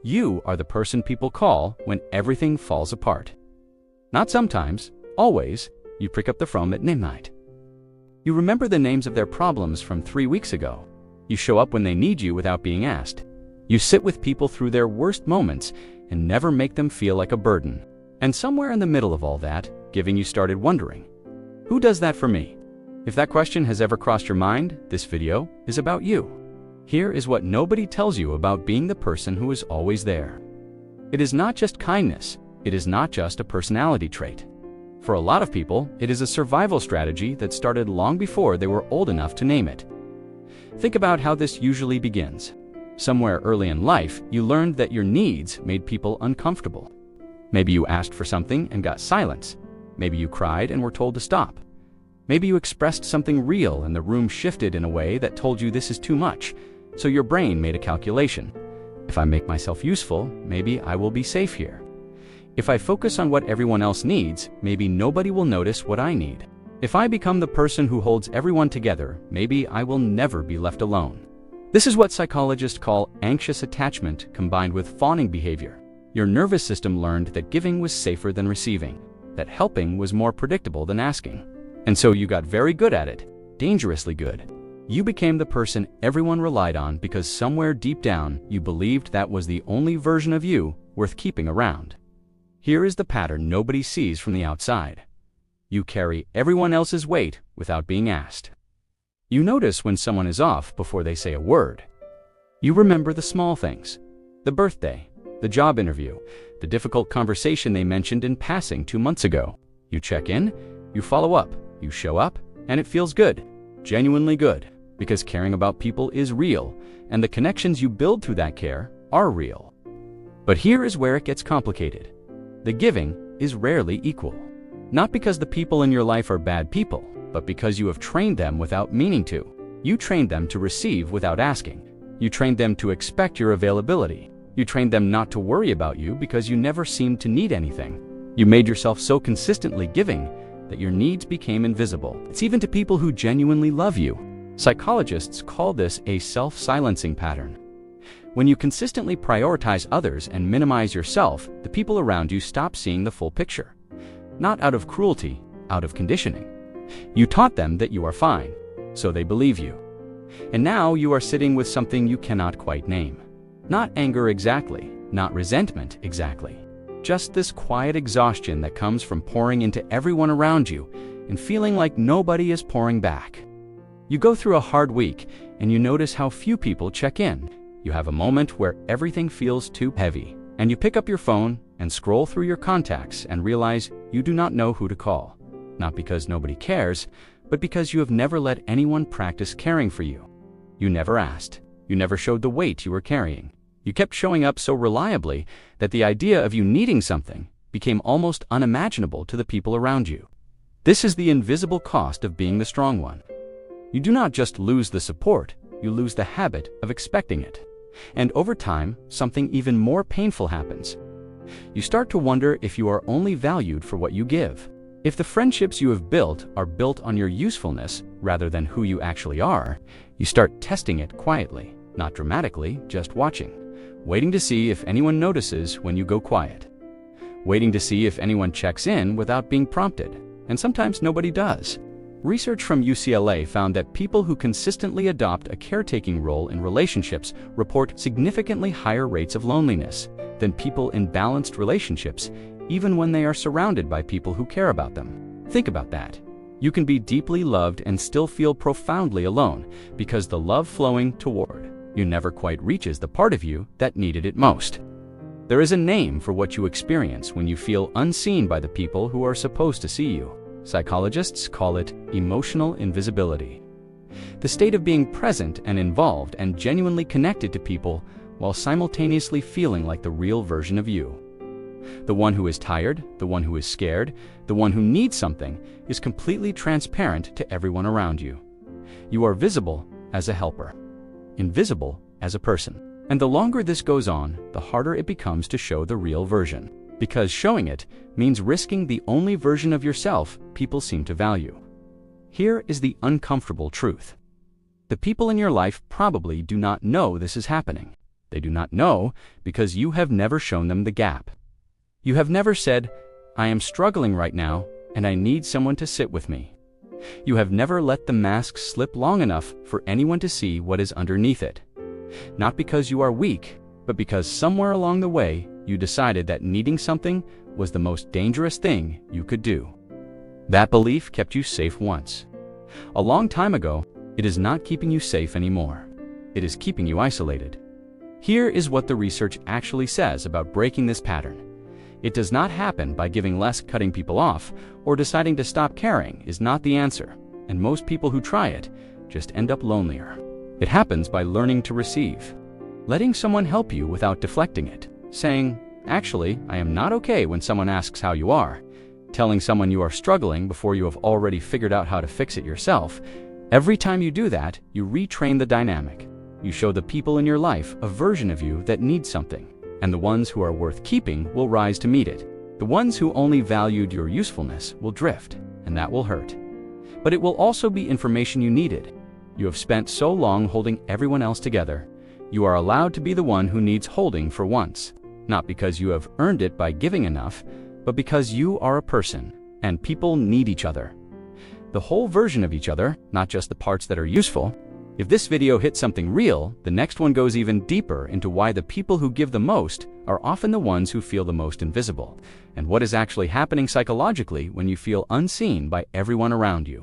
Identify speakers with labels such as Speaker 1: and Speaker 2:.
Speaker 1: You are the person people call when everything falls apart. Not sometimes, always, you pick up the phone at midnight. You remember the names of their problems from 3 weeks ago. You show up when they need you without being asked. You sit with people through their worst moments and never make them feel like a burden. And somewhere in the middle of all that, giving, you started wondering, who does that for me? If that question has ever crossed your mind, this video is about you. Here is what nobody tells you about being the person who is always there. It is not just kindness. It is not just a personality trait. For a lot of people, it is a survival strategy that started long before they were old enough to name it. Think about how this usually begins. Somewhere early in life, you learned that your needs made people uncomfortable. Maybe you asked for something and got silence. Maybe you cried and were told to stop. Maybe you expressed something real and the room shifted in a way that told you this is too much, so your brain made a calculation. If I make myself useful, maybe I will be safe here. If I focus on what everyone else needs, maybe nobody will notice what I need. If I become the person who holds everyone together, maybe I will never be left alone. This is what psychologists call anxious attachment combined with fawning behavior. Your nervous system learned that giving was safer than receiving, that helping was more predictable than asking. And so you got very good at it, dangerously good. You became the person everyone relied on because somewhere deep down you believed that was the only version of you worth keeping around. Here is the pattern nobody sees from the outside. You carry everyone else's weight without being asked. You notice when someone is off before they say a word. You remember the small things, the birthday, the job interview, the difficult conversation they mentioned in passing 2 months ago. You check in, you follow up, you show up, and it feels good, genuinely good. Because caring about people is real, and the connections you build through that care are real. But here is where it gets complicated. The giving is rarely equal. Not because the people in your life are bad people, but because you have trained them without meaning to. You trained them to receive without asking. You trained them to expect your availability. You trained them not to worry about you because you never seemed to need anything. You made yourself so consistently giving that your needs became invisible. It's even to people who genuinely love you. Psychologists call this a self-silencing pattern. When you consistently prioritize others and minimize yourself, the people around you stop seeing the full picture. Not out of cruelty, out of conditioning. You taught them that you are fine, so they believe you. And now you are sitting with something you cannot quite name. Not anger exactly, not resentment exactly. Just this quiet exhaustion that comes from pouring into everyone around you and feeling like nobody is pouring back. You go through a hard week and you notice how few people check in. You have a moment where everything feels too heavy, and you pick up your phone and scroll through your contacts and realize you do not know who to call. Not because nobody cares, but because you have never let anyone practice caring for you. You never asked. You never showed the weight you were carrying. You kept showing up so reliably that the idea of you needing something became almost unimaginable to the people around you. This is the invisible cost of being the strong one. You do not just lose the support, you lose the habit of expecting it. And over time, something even more painful happens. You start to wonder if you are only valued for what you give. If the friendships you have built are built on your usefulness rather than who you actually are, you start testing it quietly, not dramatically, just watching. Waiting to see if anyone notices when you go quiet. Waiting to see if anyone checks in without being prompted. And sometimes nobody does. Research from UCLA found that people who consistently adopt a caretaking role in relationships report significantly higher rates of loneliness than people in balanced relationships, even when they are surrounded by people who care about them. Think about that. You can be deeply loved and still feel profoundly alone because the love flowing toward you never quite reaches the part of you that needed it most. There is a name for what you experience when you feel unseen by the people who are supposed to see you. Psychologists call it emotional invisibility. The state of being present and involved and genuinely connected to people while simultaneously feeling like the real version of you. The one who is tired, the one who is scared, the one who needs something is completely transparent to everyone around you. You are visible as a helper, invisible as a person. And the longer this goes on, the harder it becomes to show the real version. Because showing it means risking the only version of yourself people seem to value. Here is the uncomfortable truth. The people in your life probably do not know this is happening. They do not know because you have never shown them the gap. You have never said, "I am struggling right now, and I need someone to sit with me." You have never let the mask slip long enough for anyone to see what is underneath it. Not because you are weak, but because somewhere along the way, you decided that needing something was the most dangerous thing you could do. That belief kept you safe once. A long time ago, it is not keeping you safe anymore. It is keeping you isolated. Here is what the research actually says about breaking this pattern. It does not happen by giving less, cutting people off, or deciding to stop caring is not the answer, and most people who try it just end up lonelier. It happens by learning to receive. Letting someone help you without deflecting it. Saying, "Actually, I am not okay," when someone asks how you are. Telling someone you are struggling before you have already figured out how to fix it yourself. Every time you do that, you retrain the dynamic. You show the people in your life a version of you that needs something, and the ones who are worth keeping will rise to meet it. The ones who only valued your usefulness will drift, and that will hurt. But it will also be information you needed. You have spent so long holding everyone else together. You are allowed to be the one who needs holding for once, not because you have earned it by giving enough, but because you are a person, and people need each other. The whole version of each other, not just the parts that are useful. If this video hit something real, the next one goes even deeper into why the people who give the most are often the ones who feel the most invisible, and what is actually happening psychologically when you feel unseen by everyone around you.